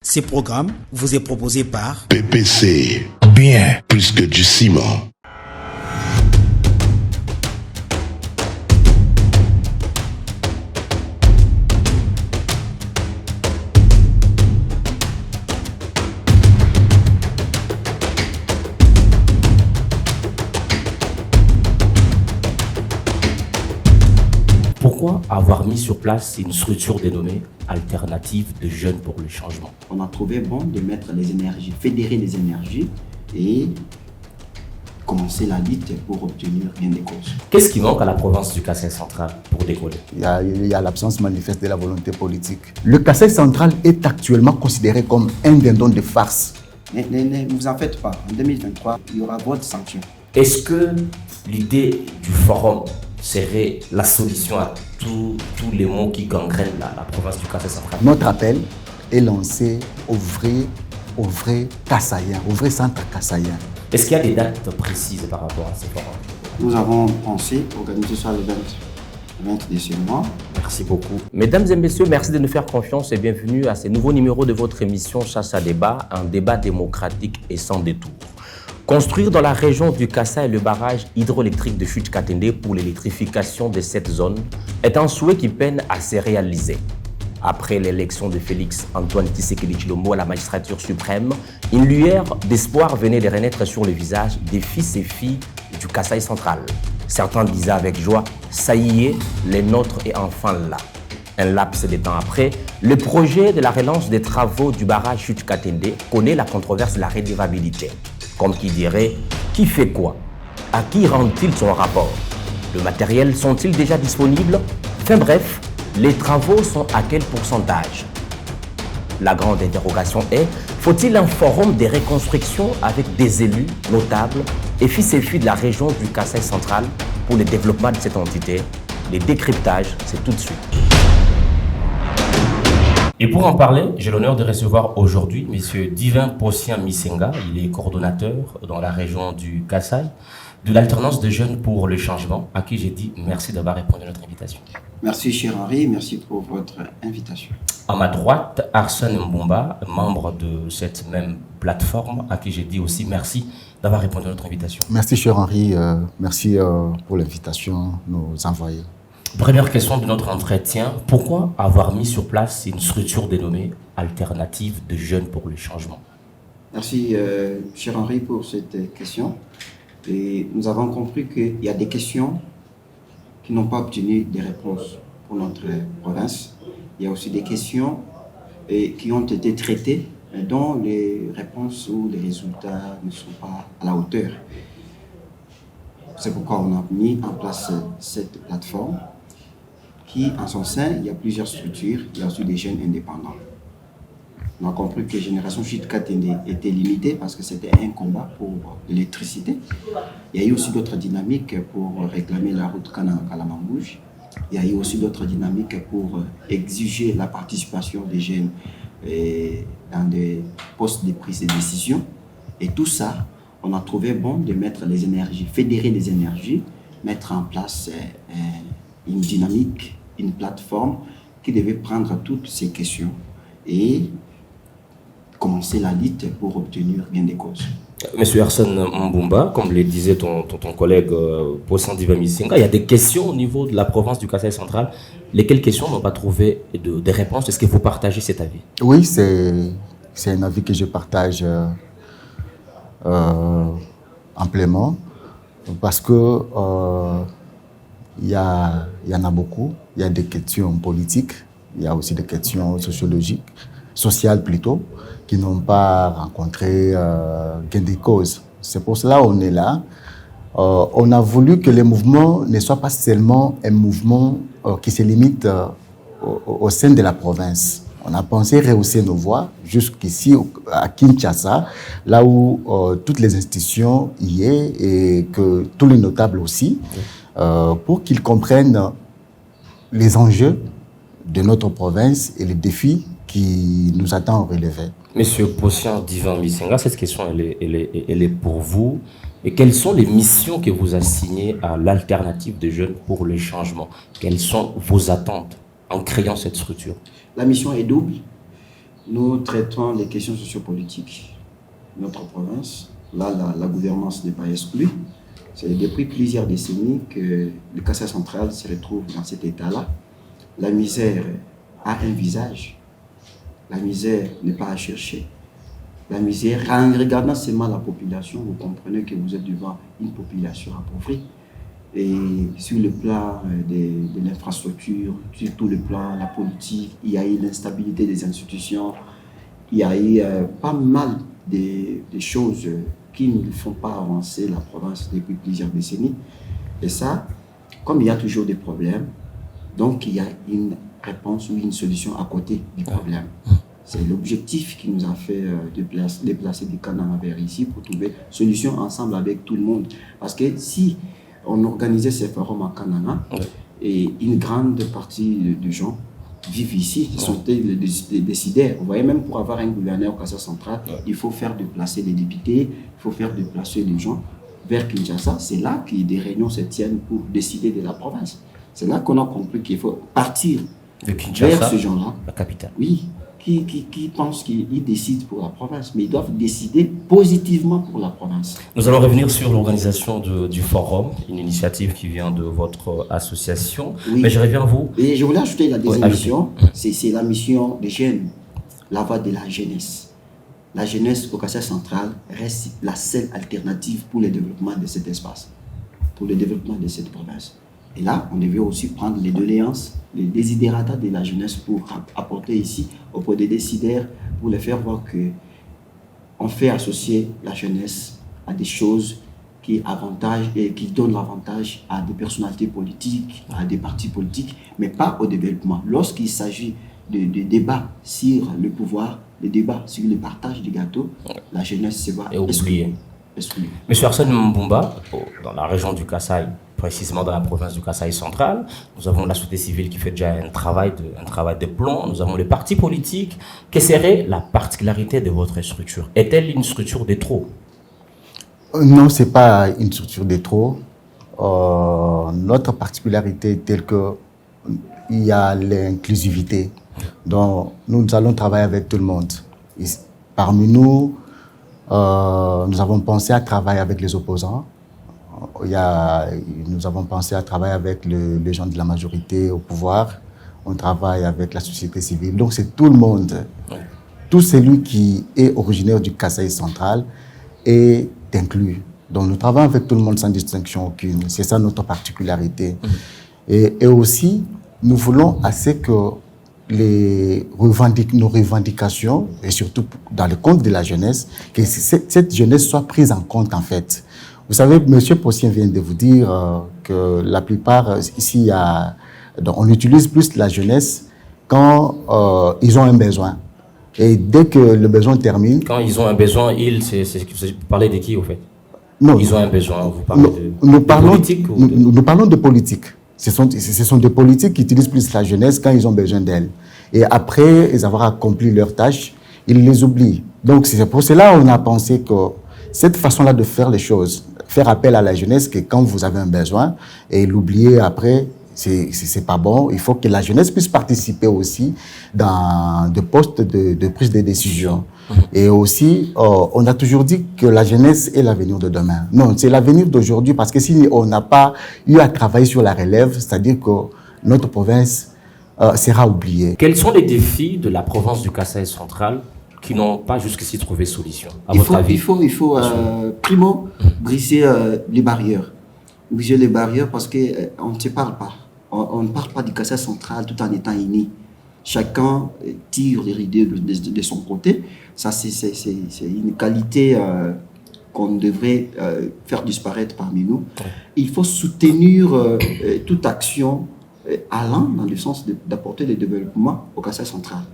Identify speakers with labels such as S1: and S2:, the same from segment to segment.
S1: Ces programmes vous est proposé par
S2: PPC, bien plus que du ciment.
S3: Pourquoi avoir mis sur place une structure dénommée Alternative de Jeunes pour le Changement?
S4: On a trouvé bon de mettre les énergies, fédérer les énergies et commencer la lutte pour obtenir gain de cause.
S3: Qu'est-ce qui manque à la province du Kasaï central pour décoller?
S5: Il y a l'absence manifeste de la volonté politique. Le Kasaï central est actuellement considéré comme un dindon de farce.
S4: Ne vous en faites pas, en 2023, il y aura votre sanction.
S3: Est-ce que l'idée du forum serait la solution à tous les maux qui gangrènent la province du Kasaï central?
S5: Notre appel est lancé aux vrais Kasaïens, aux vrais centres Kasaïens.
S3: Est-ce qu'il y a des dates précises par rapport à ces forums?
S4: Nous avons pensé organiser ça le 20 de ce mois.
S3: Merci beaucoup. Mesdames et messieurs, merci de nous faire confiance et bienvenue à ce nouveau numéro de votre émission Chasse à débat, un débat démocratique et sans détour. Construire dans la région du Kasaï le barrage hydroélectrique de Chute-Katende pour l'électrification de cette zone est un souhait qui peine à se réaliser. Après l'élection de Félix Antoine Tshisekedi Tshilombo à la magistrature suprême, une lueur d'espoir venait de renaître sur le visage des fils et filles du Kasaï central. Certains disaient avec joie « ça y est, les nôtres est enfin là ». Un laps de temps après, le projet de la relance des travaux du barrage Chute-Katende connaît la controverse de la redevabilité. Comme qui dirait, qui fait quoi? À qui rend-il son rapport? Le matériel sont-ils déjà disponibles? Enfin bref, les travaux sont à quel pourcentage? La grande interrogation est, faut-il un forum de reconstruction avec des élus notables et fils et filles de la région du Kasaï central pour le développement de cette entité? Les décryptages, c'est tout de suite. Et pour en parler, j'ai l'honneur de recevoir aujourd'hui M. Divin Possien Misenga. Il est coordonnateur dans la région du Kasaï de l'alternance de jeunes pour le changement, à qui j'ai dit merci d'avoir répondu à notre invitation.
S4: Merci cher Henri, merci pour votre invitation.
S3: À ma droite, Arsène Mbumba, membre de cette même plateforme, à qui j'ai dit aussi merci d'avoir répondu à notre invitation.
S5: Merci cher Henri, merci pour l'invitation nous envoyer.
S3: Première question de notre entretien, pourquoi avoir mis sur place une structure dénommée Alternative de Jeunes pour le Changement?
S4: Merci cher Henri pour cette question. Et nous avons compris qu'il y a des questions qui n'ont pas obtenu des réponses pour notre province. Il y a aussi des questions qui ont été traitées, dont les réponses ou les résultats ne sont pas à la hauteur. C'est pourquoi on a mis en place cette plateforme qui, en son sein, il y a plusieurs structures, il y a aussi des jeunes indépendants. On a compris que Génération Chute-Katende était limitée parce que c'était un combat pour l'électricité. Il y a eu aussi d'autres dynamiques pour réclamer la route Kalamambouge. Il y a eu aussi d'autres dynamiques pour exiger la participation des jeunes dans des postes de prise de décision. Et tout ça, on a trouvé bon de mettre les énergies, fédérer les énergies, mettre en place une dynamique, une plateforme qui devait prendre toutes ces questions et commencer la lutte pour obtenir gain de cause.
S3: Monsieur Arsène Mbumba, comme le disait ton collègue Possien Divin Misenga, il y a des questions au niveau de la province du Kasaï central. Lesquelles questions n'ont pas trouvé de réponse? Est-ce que vous partagez cet avis?
S5: Oui, c'est un avis que je partage amplement parce que il y en a beaucoup. Il y a des questions politiques, il y a aussi des questions sociologiques, sociales plutôt, qui n'ont pas rencontré gain de cause. C'est pour cela qu'on est là. On a voulu que les mouvements ne soient pas seulement un mouvement qui se limite au sein de la province. On a pensé rehausser nos voix jusqu'ici à Kinshasa, là où toutes les institutions y sont et que tous les notables aussi, pour qu'ils comprennent les enjeux de notre province et les défis qui nous attendent à relever.
S3: Monsieur Possien Divin Misenga, cette question elle est pour vous. Et quelles sont les missions que vous assignez à l'Alternative des Jeunes pour le Changement? Quelles sont vos attentes en créant cette structure?
S4: La mission est double. Nous traitons les questions sociopolitiques de notre province. Là, la gouvernance n'est pas exclue. C'est depuis plusieurs décennies que le Kassai central se retrouve dans cet état-là. La misère a un visage. La misère n'est pas à chercher. La misère, en regardant seulement la population, vous comprenez que vous êtes devant une population appauvrie. Et sur le plan de l'infrastructure, sur tout le plan, la politique, il y a eu l'instabilité des institutions, il y a eu pas mal de choses qui ne font pas avancer la province depuis plusieurs décennies. Et ça, comme il y a toujours des problèmes, donc il y a une réponse ou une solution à côté du problème. C'est l'objectif qui nous a fait déplacer du Kananga vers ici pour trouver une solution ensemble avec tout le monde. Parce que si on organisait ces forums à Kananga, et une grande partie des gens vivent ici, ce sont des décideurs. Vous voyez, même pour avoir un gouverneur au Kassai central, il faut faire déplacer les députés, il faut faire déplacer les gens vers Kinshasa. C'est là que des réunions se tiennent pour décider de la province. C'est là qu'on a compris qu'il faut partir
S3: de Kinshasa,
S4: vers ce genre-là.
S3: la capitale.
S4: Oui, qui pensent qu'ils décident pour la province, mais ils doivent décider positivement pour la province.
S3: Nous allons revenir sur l'organisation du forum, une initiative qui vient de votre association.
S4: Oui.
S3: Mais je reviens à vous.
S4: Et je voulais ajouter la deuxième
S3: Oui,
S4: mission, c'est la mission des jeunes, la voix de la jeunesse. La jeunesse au Kassai central reste la seule alternative pour le développement de cet espace, pour le développement de cette province. Et là, on devait aussi prendre les doléances, les desiderata de la jeunesse pour apporter ici auprès des décideurs, pour les faire voir qu'on fait associer la jeunesse à des choses qui avantagent et qui donnent l'avantage à des personnalités politiques, à des partis politiques, mais pas au développement. Lorsqu'il s'agit de débats sur le pouvoir, de débats sur le partage des gâteaux, la jeunesse se voit exclue.
S3: Monsieur Arsène Mbumba, dans la région du Kassai, précisément dans la province du Kassai central, nous avons la société civile qui fait déjà un travail de plomb, nous avons les partis politiques. Quelle serait la particularité de votre structure? Est-elle une structure de trop?
S5: Non, ce n'est pas une structure de trop. Notre particularité est telle qu'il y a l'inclusivité. Donc, nous allons travailler avec tout le monde. Et parmi nous, nous avons pensé à travailler avec les opposants. Nous avons pensé à travailler avec les gens de la majorité au pouvoir. On travaille avec la société civile. Donc, c'est tout le monde. Tout celui qui est originaire du Kassai central est inclus. Donc, nous travaillons avec tout le monde sans distinction aucune. C'est ça notre particularité. Et aussi, nous voulons assez que nos revendications, et surtout dans le compte de la jeunesse, que cette jeunesse soit prise en compte en fait. Vous savez, M. Possien vient de vous dire que la plupart, ici, donc on utilise plus la jeunesse quand ils ont un besoin. Et dès que le besoin termine...
S3: Quand ils ont un besoin, vous parlez de qui au fait?
S5: Non,
S3: ils ont un besoin, vous parlez
S5: nous parlons,
S3: de politique
S5: nous parlons de politique. Ce sont des politiques qui utilisent plus la jeunesse quand ils ont besoin d'elle. Et après ils avoir accompli leurs tâches, ils les oublient. Donc c'est pour cela qu'on a pensé que cette façon-là de faire les choses, faire appel à la jeunesse, que quand vous avez un besoin, et l'oublier après, c'est pas bon. Il faut que la jeunesse puisse participer aussi dans des postes de prise de décision. Et aussi, on a toujours dit que la jeunesse est l'avenir de demain. Non, c'est l'avenir d'aujourd'hui parce que si on n'a pas eu à travailler sur la relève, c'est-à-dire que notre province sera oubliée.
S3: Quels sont les défis de la province du Kassai central qui n'ont pas jusqu'ici trouvé solution, à votre avis?
S4: Il faut primo, briser les barrières. Briser les barrières parce qu'on ne se parle pas. On ne parle pas du Kassai central tout en étant unis. Chacun tire les idées de son côté. Ça, c'est une qualité qu'on devrait faire disparaître parmi nous. Il faut soutenir toute action allant dans le sens d'apporter le développement au Kassai central.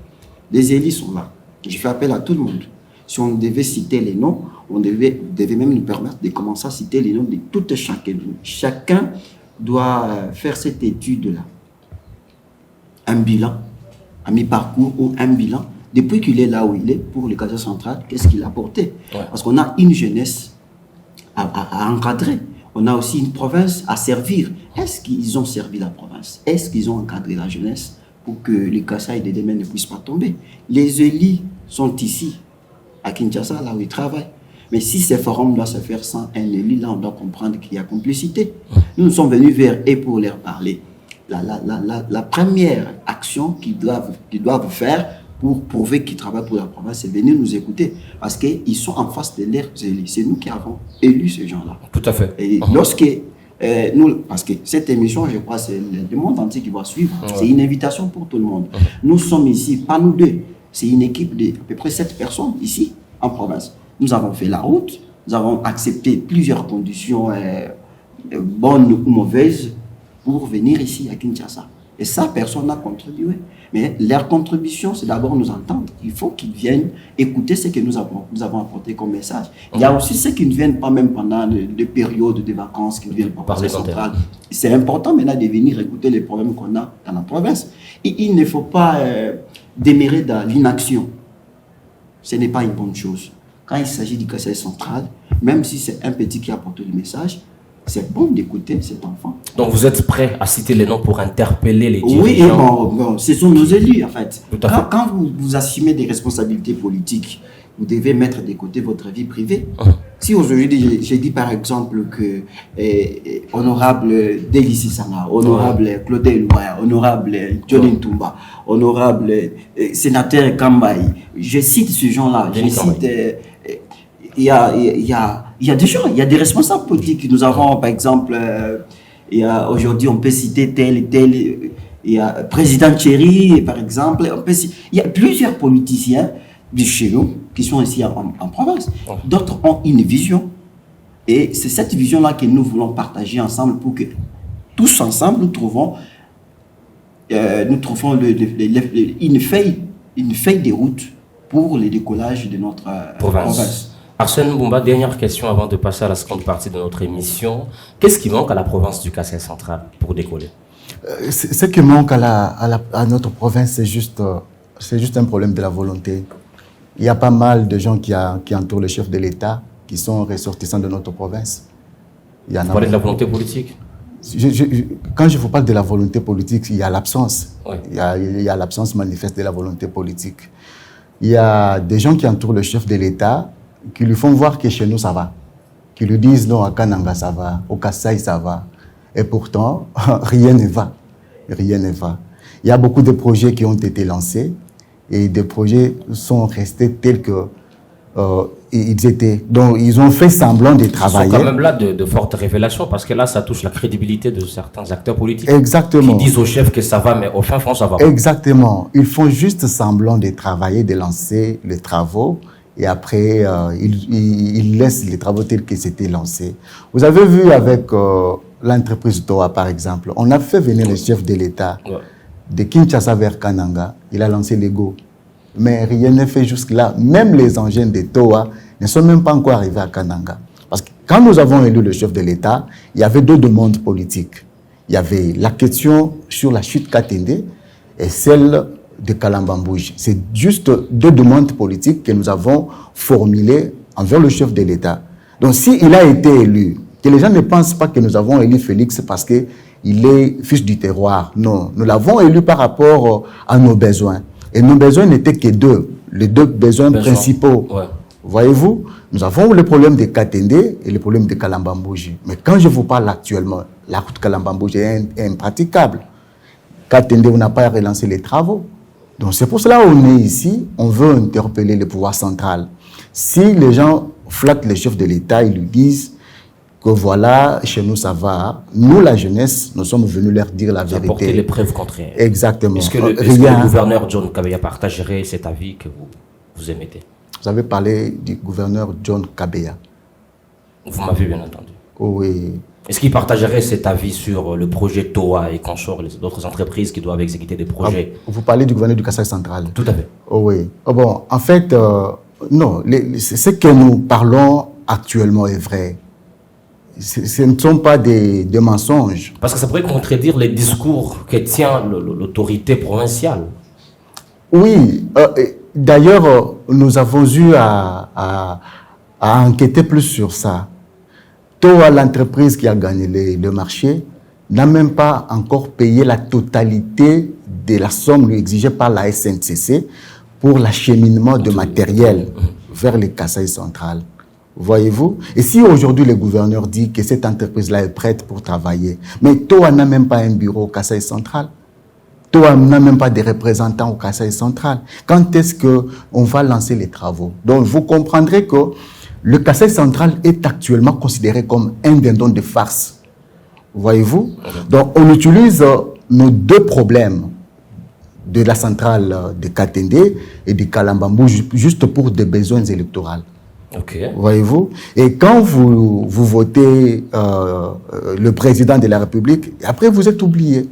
S4: Les élus sont là. Je fais appel à tout le monde. Si on devait citer les noms, on devait même nous permettre de commencer à citer les noms de tout et chacun. Chacun doit faire cette étude-là. Un bilan, à mi-parcours ou un bilan, depuis qu'il est là où il est, pour le Kassai central, qu'est-ce qu'il a apporté? Parce qu'on a une jeunesse à encadrer. On a aussi une province à servir. Est-ce qu'ils ont servi la province? Est-ce qu'ils ont encadré la jeunesse? pour que les Kasaï de demain ne puissent pas tomber. Les élites sont ici, à Kinshasa, là où ils travaillent. Mais si ces forums doivent se faire sans un élu, là, on doit comprendre qu'il y a complicité. Nous sommes venus vers eux pour leur parler. La première action qu'ils doivent faire pour prouver qu'ils travaillent pour la province, c'est venir nous écouter. Parce qu'ils sont en face de leurs élus. C'est nous qui avons élu ces gens-là.
S3: Tout à fait.
S4: Et lorsque parce que cette émission, je crois, c'est le monde entier qui va suivre. C'est une invitation pour tout le monde. Nous sommes ici, pas nous deux. C'est une équipe de à peu près 7 personnes ici, en province. Nous avons fait la route, nous avons accepté plusieurs conditions bonnes ou mauvaises pour venir ici à Kinshasa. Et ça, personne n'a contribué. Mais leur contribution, c'est d'abord nous entendre. Il faut qu'ils viennent écouter ce que nous avons apporté comme message. Il y a aussi ceux qui ne viennent pas même pendant des périodes de vacances, qui ne viennent pas par les centrales. C'est important maintenant de venir écouter les problèmes qu'on a dans la province. Et il ne faut pas démérer dans l'inaction. Ce n'est pas une bonne chose. Quand il s'agit du Kasaï central, même si c'est un petit qui apporte le message, c'est bon d'écouter cet enfant.
S3: Donc vous êtes prêt à citer les noms pour interpeller les dirigeants?
S4: Oui, et bon, ce sont nos élus en fait. Quand vous assumez des responsabilités politiques, vous devez mettre de côté votre vie privée. Si aujourd'hui, j'ai dit par exemple que honorable Délici Sanga, honorable Claudel Louaya, honorable Johnny Ntumba, honorable sénateur Kambaï, je cite ces gens-là, je cite... Il y a des gens, il y a des responsables politiques. Nous avons, par exemple, aujourd'hui, on peut citer tel et tel. Il y a président Thierry, par exemple. Il y a plusieurs politiciens de chez nous qui sont ici en province. D'autres ont une vision. Et c'est cette vision-là que nous voulons partager ensemble pour que tous ensemble, nous trouvons une feuille de route pour le décollage de notre province.
S3: Arsène Boumba, dernière question avant de passer à la seconde partie de notre émission. Qu'est-ce qui manque à la province du Kasaï central pour décoller?
S5: Ce qui manque à notre province, c'est juste un problème de la volonté. Il y a pas mal de gens qui entourent le chef de l'État, qui sont ressortissants de notre province. Vous
S3: parlez de la volonté politique?
S5: Quand je vous parle de la volonté politique, il y a l'absence.
S3: Oui.
S5: Il y a l'absence manifeste de la volonté politique. Il y a des gens qui entourent le chef de l'État, qui lui font voir que chez nous ça va, qui lui disent non, à Kananga ça va, au Kasaï ça va, et pourtant rien ne va, rien ne va. Il y a beaucoup de projets qui ont été lancés et des projets sont restés tels que ils étaient. Donc ils ont fait semblant de travailler.
S3: Ils sont quand même là de fortes révélations parce que là ça touche la crédibilité de certains acteurs politiques.
S5: Exactement.
S3: Qui disent au chef que ça va, mais au fin fond ça va pas.
S5: Exactement. Ils font juste semblant de travailler, de lancer les travaux. Et après, ils laissent les travaux tels qu'ils s'étaient lancés. Vous avez vu avec l'entreprise TOA, par exemple, on a fait venir le chef de l'État de Kinshasa vers Kananga. Il a lancé l'ego. Mais rien n'est fait jusque-là. Même les engins de TOA ne sont même pas encore arrivés à Kananga. Parce que quand nous avons élu le chef de l'État, il y avait 2 demandes politiques. Il y avait la question sur la chute Katende et celle de Kalambambouji. C'est juste 2 demandes politiques que nous avons formulées envers le chef de l'État. Donc, s'il a été élu, que les gens ne pensent pas que nous avons élu Félix parce qu'il est fils du terroir. Non, nous l'avons élu par rapport à nos besoins. Et nos besoins n'étaient que 2, les 2 besoins principaux. Ouais. Voyez-vous, nous avons le problème de Katende et le problème de Kalambambouji. Mais quand je vous parle actuellement, la route Kalambambouji est impraticable. Katende, on n'a pas relancé les travaux. Donc c'est pour cela qu'on est ici, on veut interpeller le pouvoir central. Si les gens flattent le chef de l'État, ils lui disent que voilà, chez nous ça va, nous la jeunesse, nous sommes venus leur dire la vérité.
S3: Apporter les preuves contraires.
S5: Exactement.
S3: Est-ce que le gouverneur John Kabeya partagerait cet avis que vous émettez?
S5: Vous avez parlé du gouverneur John Kabeya.
S3: Vous m'avez bien entendu.
S5: Oui.
S3: Est-ce qu'il partagerait cet avis sur le projet TOA et consorts, les autres entreprises qui doivent exécuter des projets?
S5: Vous parlez du gouverneur du Kasaï central.
S3: Tout à fait.
S5: Oui. Bon, en fait, non. Ce que nous parlons actuellement est vrai. Ce ne sont pas des mensonges.
S3: Parce que ça pourrait contredire les discours que tient l'autorité provinciale.
S5: Oui. D'ailleurs, nous avons eu à enquêter plus sur ça. TOA, l'entreprise qui a gagné le marché, n'a même pas encore payé la totalité de la somme lui exigée par la SNCC pour l'acheminement de matériel vers le Kasaï central. Voyez-vous? Et si aujourd'hui le gouverneur dit que cette entreprise-là est prête pour travailler, mais Toa n'a même pas un bureau au Kasaï central, Toa n'a même pas de représentants au Kasaï central, quand est-ce qu'on va lancer les travaux? Donc vous comprendrez que le Kasaï central est actuellement considéré comme un dindon de farce. Voyez-vous? Donc on utilise nos deux problèmes de la centrale de Katende et de Kalambambou juste pour des besoins électoraux.
S3: Okay.
S5: Voyez-vous? Et quand vous votez le président de la République, après vous êtes oublié.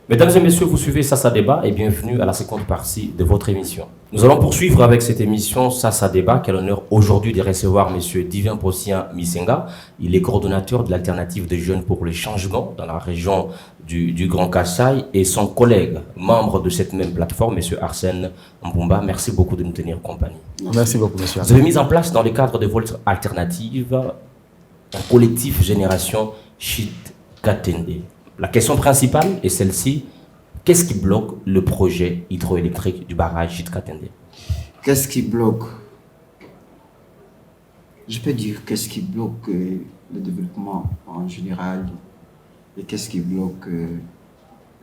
S3: Mesdames et messieurs, vous suivez Sassa Débat et bienvenue à la seconde partie de votre émission. Nous allons poursuivre avec cette émission Sassa Débat, qui a l'honneur aujourd'hui de recevoir M. Divin Possien Misenga. Il est coordonnateur de l'alternative des jeunes pour le changement dans la région du Grand Kasaï, et son collègue, membre de cette même plateforme, M. Arsène Mbumba. Merci beaucoup de nous tenir compagnie.
S5: Merci beaucoup, monsieur.
S3: Vous avez mis en place, dans le cadre de votre alternative, un collectif Génération Chit Katende. La question principale est celle-ci. Qu'est-ce qui bloque le projet hydroélectrique du barrage Chit Katende?
S4: Qu'est-ce qui bloque? Je peux dire qu'est-ce qui bloque le développement en général et qu'est-ce qui bloque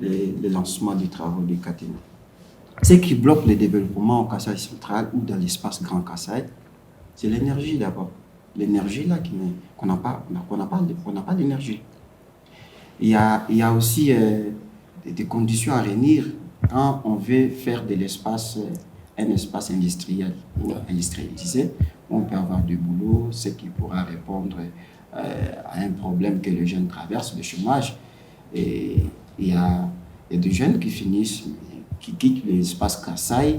S4: le lancement des travaux de Katende. Ce qui bloque le développement au Kasaï central ou dans l'espace Grand Kasaï, c'est l'énergie d'abord. L'énergie là qu'on n'a pas d'énergie. Il y a aussi des conditions à réunir quand on veut faire de l'espace un espace industriel ou industrialisé. On peut avoir du boulot, ce qui pourra répondre à un problème que les jeunes traversent, le chômage. Et il y a des jeunes qui quittent l'espace Kasaï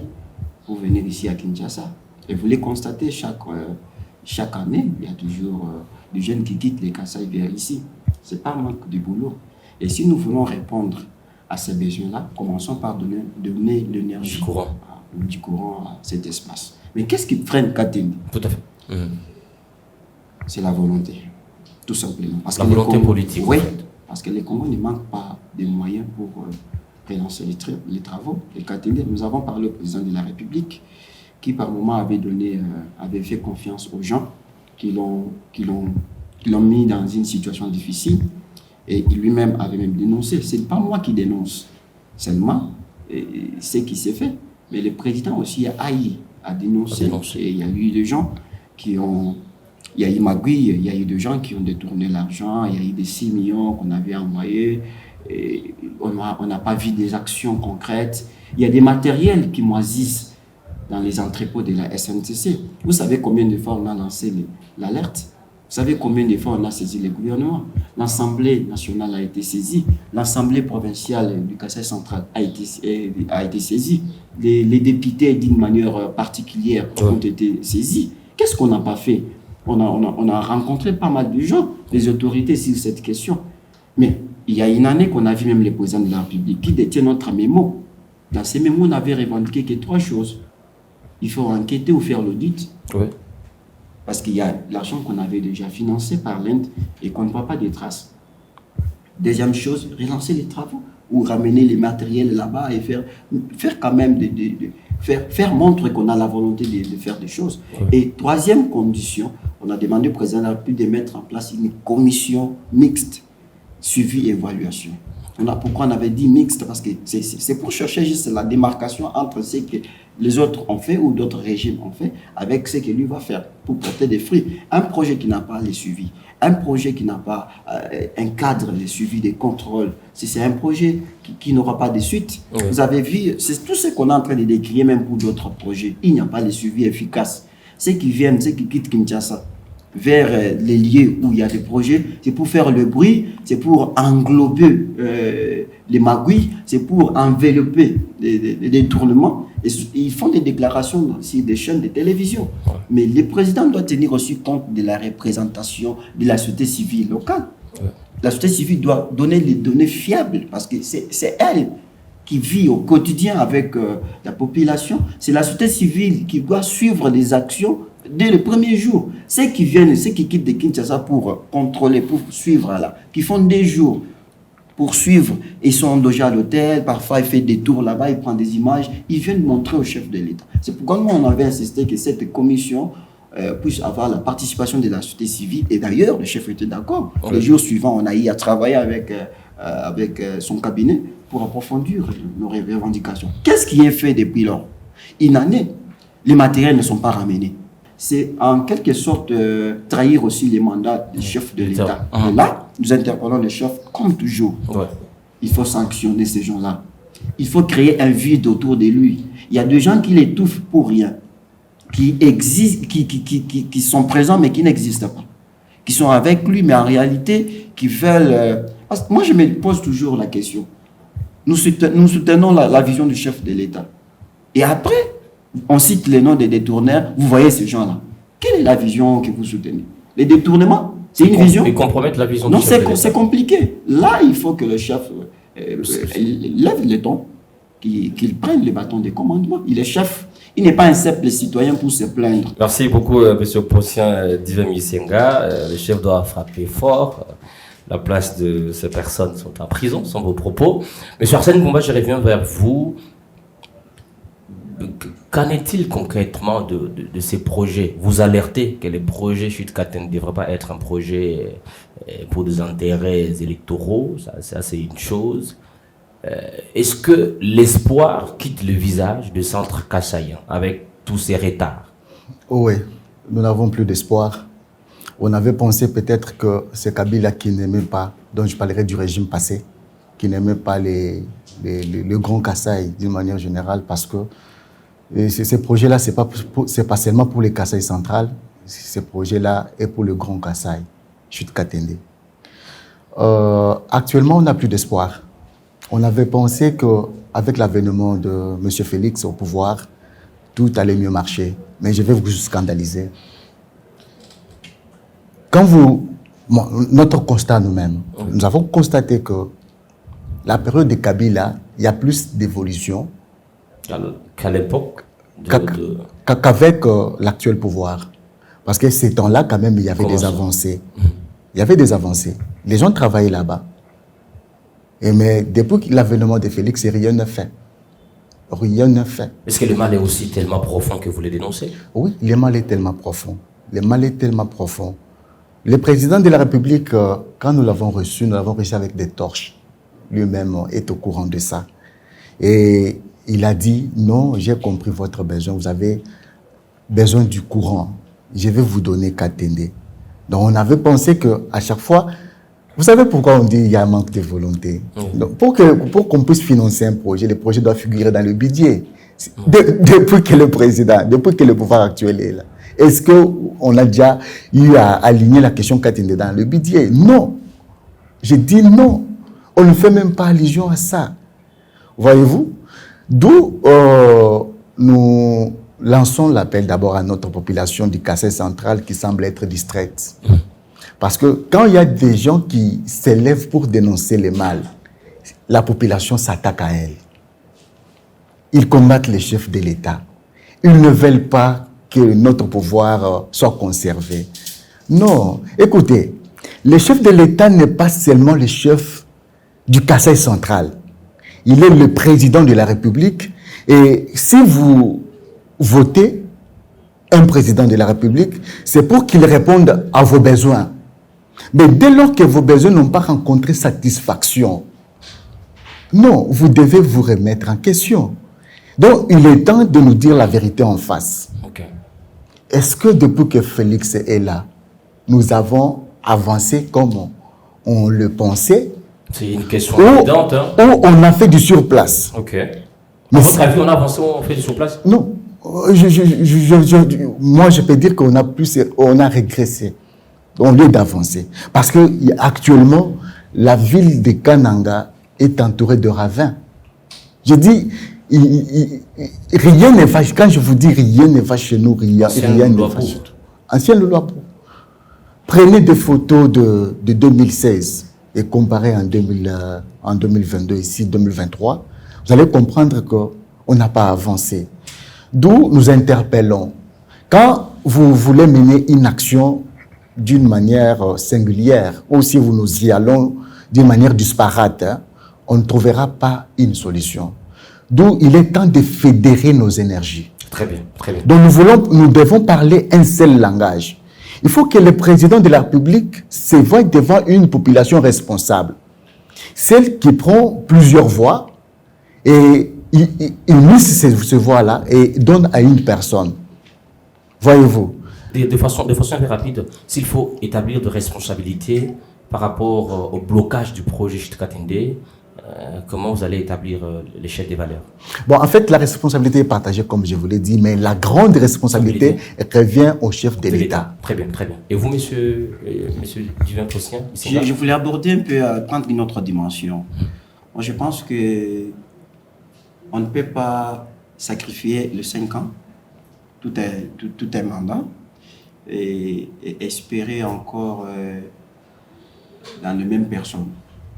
S4: pour venir ici à Kinshasa. Et vous les constatez, chaque année, il y a toujours des jeunes qui quittent les Kasaï vers ici. Ce n'est pas un manque de boulot. Et si nous voulons répondre à ces besoins-là, commençons par donner de l'énergie, du courant à cet espace. Mais qu'est-ce qui freine Katende?
S3: Tout à fait.
S4: C'est la volonté, tout simplement. Parce
S3: la volonté politique.
S4: Oui, parce que les Congos ne manquent pas de moyens pour relancer les travaux. Les Katende, nous avons parlé au président de la République, qui par moment avait fait confiance aux gens qui l'ont mis dans une situation difficile, et lui-même avait même dénoncé. Ce n'est pas moi qui dénonce seulement ce qui s'est fait, mais le président aussi a dénoncé. Et il y a eu des gens qui ont... Il y a eu Magui, il y a eu des gens qui ont détourné l'argent, il y a eu des 6 millions qu'on avait envoyés, et on n'a pas vu des actions concrètes. Il y a des matériels qui moisissent dans les entrepôts de la SNCC. Vous savez combien de fois on a lancé l'alerte? Vous savez combien de fois on a saisi le gouvernement? L'Assemblée nationale a été saisie, l'Assemblée provinciale du Kasaï central a été saisie, les députés d'une manière particulière ont été saisis. Qu'est-ce qu'on n'a pas fait? On a rencontré pas mal de gens, des autorités sur cette question. Mais il y a une année qu'on a vu même le président de la République qui détient notre mémo. Dans ces mémos, on avait revendiqué que 3 choses. Il faut enquêter ou faire l'audit.
S3: Oui.
S4: Parce qu'il y a l'argent qu'on avait déjà financé par l'Inde et qu'on ne voit pas des traces. Deuxième chose, relancer les travaux ou ramener les matériels là-bas et faire quand même faire montre qu'on a la volonté de faire des choses. Oui. Et troisième condition, on a demandé au président de la République de mettre en place une commission mixte, suivi et évaluation. Pourquoi on avait dit mixte? Parce que c'est pour chercher juste la démarcation entre ce que les autres ont fait ou d'autres régimes ont fait avec ce que lui va faire pour porter des fruits. Un projet qui n'a pas les suivis, un projet qui n'a pas un cadre de suivi des contrôles, si c'est un projet qui n'aura pas de suite, vous avez vu, c'est tout ce qu'on est en train de décrire même pour d'autres projets. Il n'y a pas de suivi efficace. Ceux qui viennent, ceux qui quittent Kinshasa vers les lieux où il y a des projets, c'est pour faire le bruit, c'est pour englober les magouilles, c'est pour envelopper les détournements. Et ils font des déclarations sur des chaînes de télévision. Mais le président doit tenir aussi compte de la représentation de la société civile locale. La société civile doit donner les données fiables parce que c'est elle qui vit au quotidien avec la population. C'est la société civile qui doit suivre les actions dès le premier jour. Ceux qui viennent, ceux qui quittent de Kinshasa pour contrôler, pour suivre là, qui font des jours, poursuivre. Ils sont logés à l'hôtel, parfois ils font des tours là-bas, ils prennent des images, ils viennent montrer au chef de l'État. C'est pourquoi nous, on avait insisté que cette commission puisse avoir la participation de la société civile. Et d'ailleurs, le chef était d'accord. Le jour suivant, on a eu à travailler avec son cabinet pour approfondir nos revendications. Qu'est-ce qui est fait depuis lors? Une année, les matériels ne sont pas ramenés. C'est en quelque sorte trahir aussi les mandats des chefs de l'État. Et là, nous interpellons les chefs comme toujours. Ouais. Il faut sanctionner ces gens-là. Il faut créer un vide autour de lui. Il y a des gens qui l'étouffent pour rien, qui existent, qui sont présents mais qui n'existent pas, qui sont avec lui mais en réalité qui veulent... Parce que moi je me pose toujours la question. Nous soutenons la vision du chef de l'État. Et après, on cite les noms des détourneurs. Vous voyez ces gens-là. Quelle est la vision que vous soutenez? Les détournements, c'est une vision?
S3: Ils compromettent la vision
S4: du
S3: chef de l'État.
S4: Non, c'est compliqué. Là, il faut que le chef lève les tons, qu'il prenne le bâton des commandements. Il est chef. Il n'est pas un simple citoyen pour se plaindre.
S3: Merci beaucoup, M. Potien Divin Misenga. Le chef doit frapper fort. La place de ces personnes sont en prison, sont vos propos. M. Arsène Boumba, je reviens vers vous. Qu'en est-il concrètement de ces projets? Vous alertez que les projets Chute Katende ne devraient pas être un projet pour des intérêts électoraux, ça c'est une chose. Est-ce que l'espoir quitte le visage de Centre Kassaïen avec tous ces retards?
S5: Oui, nous n'avons plus d'espoir. On avait pensé peut-être que c'est Kabila qui n'aimait pas, dont je parlerai du régime passé, qui n'aimait pas le Grand Kasaï d'une manière générale, parce que ces projets-là, c'est pas seulement pour les Kasaï centrales, ces projets-là est pour le Grand Kasaï, Chute Katende. Actuellement, on n'a plus d'espoir. On avait pensé qu'avec l'avènement de M. Félix au pouvoir, tout allait mieux marcher. Mais je vais vous scandaliser. Notre constat nous-mêmes, nous avons constaté que la période de Kabila, il y a plus d'évolution
S3: qu'à l'époque
S5: qu'avec l'actuel pouvoir. Parce que ces temps-là, quand même, il y avait des avancées. Il y avait des avancées. Les gens travaillaient là-bas. Mais depuis l'avènement de Félix, rien ne fait. Rien ne fait.
S3: Est-ce que le mal est aussi tellement profond que vous le dénoncez?
S5: Oui, le mal est tellement profond. Le mal est tellement profond. Le président de la République, quand nous l'avons reçu avec des torches. Lui-même est au courant de ça. Et il a dit, non, j'ai compris votre besoin. Vous avez besoin du courant. Je vais vous donner Katende. Donc on avait pensé qu'à chaque fois, vous savez pourquoi on dit qu'il y a un manque de volonté? Donc, pour qu'on puisse financer un projet, le projet doit figurer dans le budget. Depuis que le pouvoir actuel est là. Est-ce qu'on a déjà eu à aligner la question Katende dans le budget? Non. Je dis non. On ne fait même pas allusion à ça. Voyez-vous? D'où nous lançons l'appel d'abord à notre population du Kasaï central qui semble être distraite. Parce que quand il y a des gens qui s'élèvent pour dénoncer le mal, la population s'attaque à elle. Ils combattent les chefs de l'État. Ils ne veulent pas que notre pouvoir soit conservé. Non, écoutez, le chef de l'État n'est pas seulement le chef du Kasaï central. Il est le président de la République. Et si vous votez un président de la République, c'est pour qu'il réponde à vos besoins. Mais dès lors que vos besoins n'ont pas rencontré satisfaction, non, vous devez vous remettre en question. Donc, il est temps de nous dire la vérité en face.
S3: Okay.
S5: Est-ce que depuis que Félix est là, nous avons avancé comme on le pensait?
S3: C'est une question évidente.
S5: Ou on a fait du surplace.
S3: Ok. Mais votre avis, on a avancé ou on fait du surplace?
S5: Non. Moi, je peux dire qu'on a régressé au lieu d'avancer. Parce que actuellement, la ville de Kananga est entourée de ravins. Je dis, rien ne va. Quand je vous dis rien ne va chez nous, rien ne va chez nous. Ancienne loi. Prenez des photos de 2016 et comparez en 2022, ici 2023, vous allez comprendre qu'on n'a pas avancé. D'où nous interpellons. Quand vous voulez mener une action d'une manière singulière, ou si vous nous y allons d'une manière disparate, hein, on ne trouvera pas une solution. Donc, il est temps de fédérer nos énergies.
S3: Très bien, très bien.
S5: Donc, nous devons parler un seul langage. Il faut que le président de la République se voie devant une population responsable. Celle qui prend plusieurs voix et il mise ces voix-là et donne à une personne. Voyez-vous?
S3: De façon très rapide, s'il faut établir de responsabilités par rapport au blocage du projet Chitra-Tende, comment vous allez établir l'échelle des valeurs?
S5: Bon, en fait, la responsabilité est partagée, comme je vous l'ai dit, mais la grande responsabilité revient au chef de l'État.
S3: Très bien, très bien. Et vous, monsieur Divin-Procien?
S4: Je voulais aborder un peu, prendre une autre dimension. Moi, je pense que on ne peut pas sacrifier les 5 ans, tout un mandat, et espérer encore dans les mêmes personnes.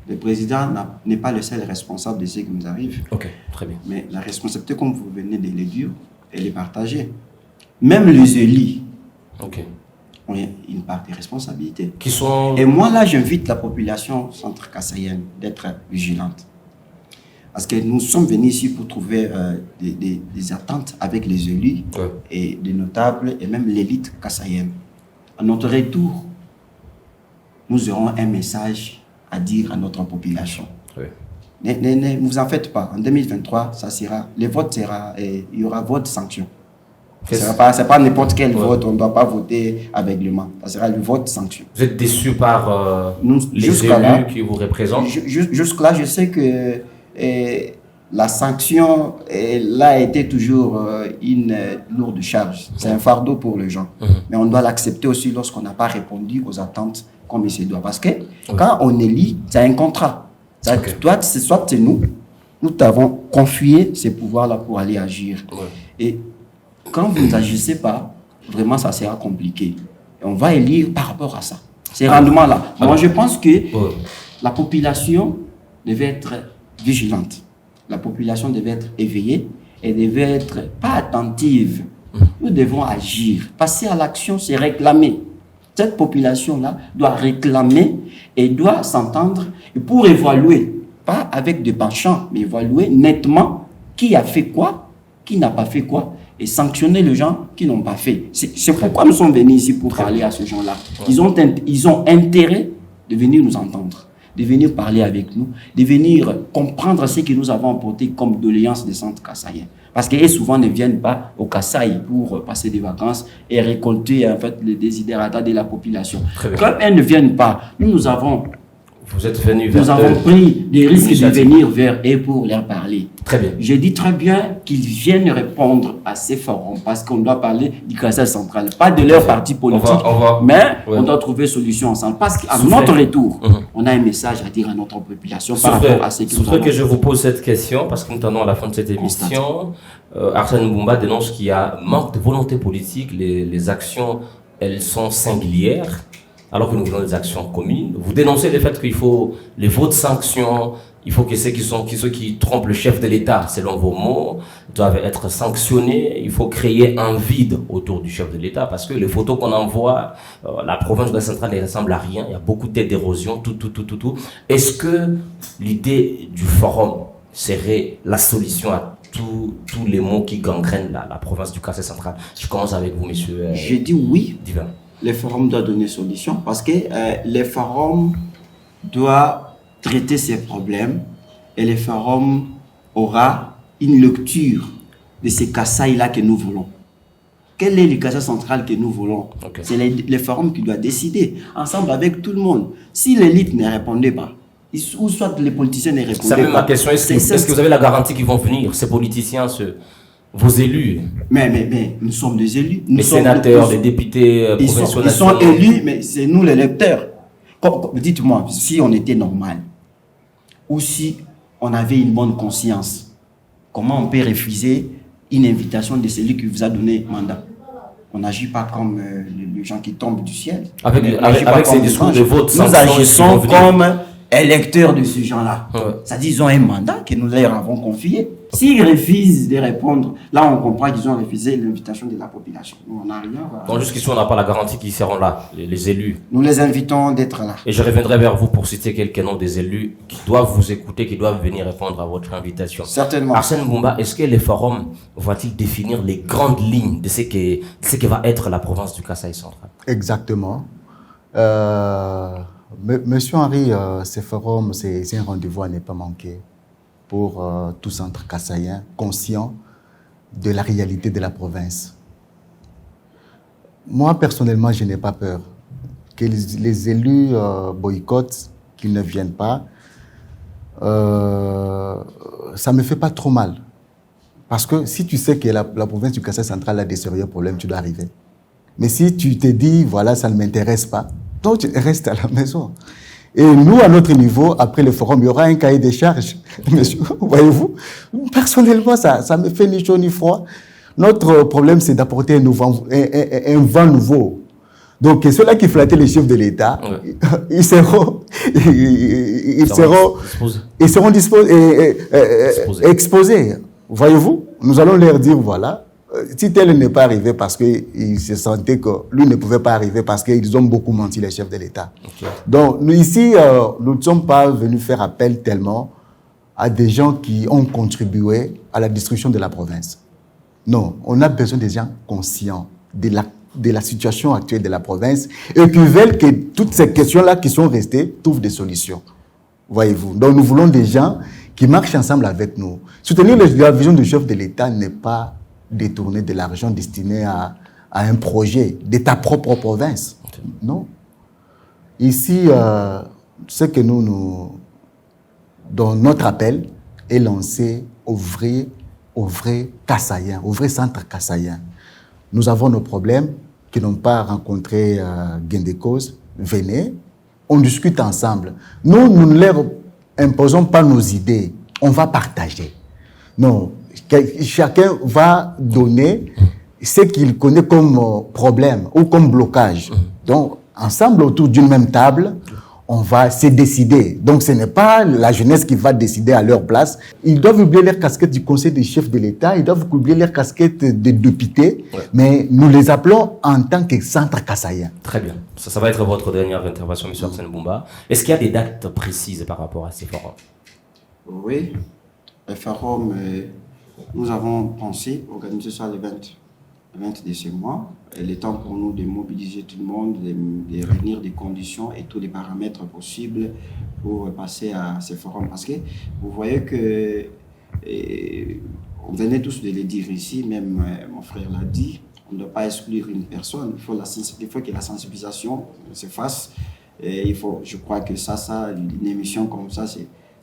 S4: Le président n'est pas le seul responsable de ce qui nous arrive.
S3: Ok, très bien.
S4: Mais la responsabilité, comme vous venez de le dire, elle est partagée. Même les élus ont une part de responsabilité. Et moi, là, j'invite la population centre-kassaïenne d'être vigilante. Parce que nous sommes venus ici pour trouver des attentes avec les élus et des notables et même l'élite kassaïenne. À notre retour, nous aurons un message à dire à notre population. Ne vous en faites pas. En 2023, le vote sera, il y aura vote sanction. Ce n'est pas n'importe quel vote, on ne doit pas voter aveuglément. Ça sera le vote sanction.
S3: Vous êtes déçu par les élus qui vous représentent?
S4: Jusque-là, je sais que la sanction, là, a été toujours une lourde charge. C'est un fardeau pour les gens. Mais on doit l'accepter aussi lorsqu'on n'a pas répondu aux attentes comme il se doit. Parce que quand on élit, c'est un contrat. Toi, c'est nous t'avons confié ces pouvoirs-là pour aller agir. Et quand vous n'agissez pas, vraiment, ça sera compliqué. Et on va élire par rapport à ça. Ces rendements-là. Moi, je pense que la population devait être vigilante. La population devait être éveillée et devait être pas attentive. Nous devons agir. Passer à l'action, c'est réclamer. Cette population-là doit réclamer et doit s'entendre pour évaluer, pas avec des penchants, mais évaluer nettement qui a fait quoi, qui n'a pas fait quoi, et sanctionner les gens qui n'ont pas fait. C'est pourquoi nous sommes venus ici pour parler à ces gens-là. Ils ont intérêt de venir nous entendre, de venir parler avec nous, de venir comprendre ce que nous avons apporté comme doléances des centres kassaïens. Parce qu'eux souvent ne viennent pas au Kasaï pour passer des vacances et récolter en fait les désidératas de la population. Comme elles ne viennent pas, nous avons pris des risques de venir vers eux pour leur parler.
S3: Très bien.
S4: Je dis très bien qu'ils viennent répondre à ces forums parce qu'on doit parler du Kasaï central, pas de leur parti politique, mais on doit trouver solution ensemble. Parce qu'à notre retour, on a un message à dire à notre population par rapport à ce que nous avons.
S3: Que je vous pose cette question, parce que nous tenons à la fin de cette émission, Arsène Mboumba dénonce qu'il y a manque de volonté politique, les actions, elles sont singulières, alors que nous voulons des actions communes. Vous dénoncez le fait qu'il faut les votes sanctions, il faut que ceux qui trompent le chef de l'État, selon vos mots, doivent être sanctionnés. Il faut créer un vide autour du chef de l'État, parce que les photos qu'on envoie, la province de la centrale ne ressemble à rien. Il y a beaucoup d'érosion, tout. Est-ce que l'idée du forum serait la solution à tous les maux qui gangrènent la province du Kasaï central? Je commence avec vous, monsieur.
S4: J'ai dit oui.
S3: Divin.
S4: Le forum doit donner solution parce que le forum doit traiter ces problèmes et le forum aura une lecture de ces Kasaï-là que nous voulons. Quel est le Kasaï central que nous voulons? C'est le forum qui doit décider, ensemble avec tout le monde. Si l'élite ne répondait pas, ou soit les politiciens ne répondaient pas.
S3: C'est ma question. Est-ce que vous avez la garantie qu'ils vont venir, ces politiciens, vos élus?
S4: Mais nous sommes des élus.
S3: Les sénateurs, les députés provinciaux.
S4: Ils sont élus, mais c'est nous les électeurs. Dites-moi, si on était normal, ou si on avait une bonne conscience, comment on peut refuser une invitation de celui qui vous a donné mandat? On n'agit pas comme les gens qui tombent du ciel.
S3: Avec ces discours de vote,
S4: nous agissons comme électeurs de ces gens-là. C'est-à-dire qu'ils ont un mandat que nous leur avons confié. S'ils refusent de répondre, là on comprend qu'ils ont refusé l'invitation de la population. Nous, on n'a rien.
S3: Donc jusqu'ici, on n'a pas la garantie qu'ils seront là, les élus.
S4: Nous les invitons d'être là.
S3: Et je reviendrai vers vous pour citer quelques noms des élus qui doivent vous écouter, qui doivent venir répondre à votre invitation.
S4: Certainement.
S3: Arsène Boumba, est-ce que les forums vont-ils définir les grandes lignes de ce que va être la province du Kasaï central?
S5: Exactement. Monsieur Henri, ces forums, c'est un rendez-vous à ne pas manquer pour tout centre kassaïen, conscient de la réalité de la province. Moi, personnellement, je n'ai pas peur que les élus boycottent, qu'ils ne viennent pas. Ça ne me fait pas trop mal. Parce que si tu sais que la province du Kasaï central a des sérieux problèmes, tu dois arriver. Mais si tu te dis, voilà, ça ne m'intéresse pas, donc tu restes à la maison. Et nous, à notre niveau, après le forum, il y aura un cahier des charges. Voyez-vous, personnellement, ça me fait ni chaud ni froid. Notre problème, c'est d'apporter un vent nouveau. Donc, ceux-là qui flattaient les chefs de l'État, ils seront exposés. Voyez-vous, nous allons leur dire, voilà, si tel n'est pas arrivé parce qu'il se sentait que lui ne pouvait pas arriver parce qu'ils ont beaucoup menti, les chefs de l'État. Okay. Donc, nous ici, nous ne sommes pas venus faire appel tellement à des gens qui ont contribué à la destruction de la province. Non, on a besoin des gens conscients de la situation actuelle de la province et qui veulent que toutes ces questions-là qui sont restées trouvent des solutions. Voyez-vous. Donc, nous voulons des gens qui marchent ensemble avec nous. Soutenir la vision du chef de l'État n'est pas détourner de l'argent destiné à un projet de ta propre province. Non. Ici, ce que dans notre appel est lancé au vrai Kassaïen, au vrai centre kassaïen. Nous avons nos problèmes qui n'ont pas rencontré gain de cause. Venez, on discute ensemble. Nous ne leur imposons pas nos idées, on va partager. Non. Chacun va donner ce qu'il connaît comme problème ou comme blocage. Donc, ensemble, autour d'une même table, on va se décider. Donc, ce n'est pas la jeunesse qui va décider à leur place. Ils doivent oublier leur casquette du conseil des chefs de l'État, ils doivent oublier leur casquette de députés, mais nous les appelons en tant que centre kassaïen.
S3: Très bien. Ça va être votre dernière intervention, M. Arsène Boumba. Est-ce qu'il y a des dates précises par rapport à ces forums?
S4: Oui, les forums... Nous avons pensé organiser ça le 20 de ce mois. Il est temps pour nous de mobiliser tout le monde, de réunir des conditions et tous les paramètres possibles pour passer à ce forum. Parce que vous voyez que, on venait tous de le dire ici, même mon frère l'a dit, on ne doit pas exclure une personne. Il faut que la sensibilisation se fasse. Et je crois que une émission comme ça,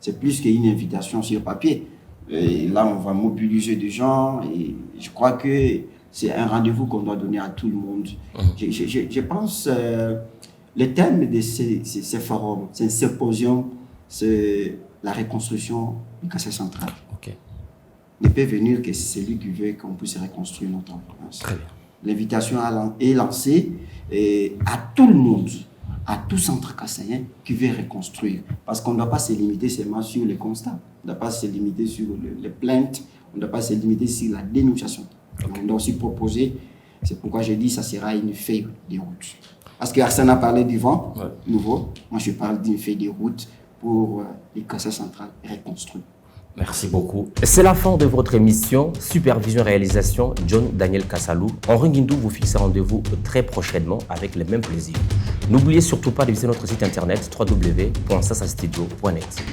S4: c'est plus qu'une invitation sur papier. Et là, on va mobiliser des gens et je crois que c'est un rendez-vous qu'on doit donner à tout le monde. Je pense le thème de ces forums, c'est un symposium, c'est la reconstruction du Kasaï central.
S3: Okay.
S4: Ne peut venir que celui qui veut qu'on puisse reconstruire notre province.
S3: Très bien.
S4: L'invitation est lancée à tout le monde, à tout centre kassaïen qui veut reconstruire. Parce qu'on ne doit pas se limiter seulement sur les constats. On ne doit pas se limiter sur les plaintes. On ne doit pas se limiter sur la dénonciation. Okay. On doit aussi proposer, c'est pourquoi j'ai dit que ça sera une feuille de route. Parce qu'Arsène a parlé du vent nouveau. Moi, je parle d'une feuille de route pour les Kasaï central reconstruits.
S3: Merci beaucoup. C'est la fin de votre émission Supervision Réalisation John Daniel Kassalou. Henri Guindou vous fixe rendez-vous très prochainement avec le même plaisir. N'oubliez surtout pas de visiter notre site internet www.sasastudio.net.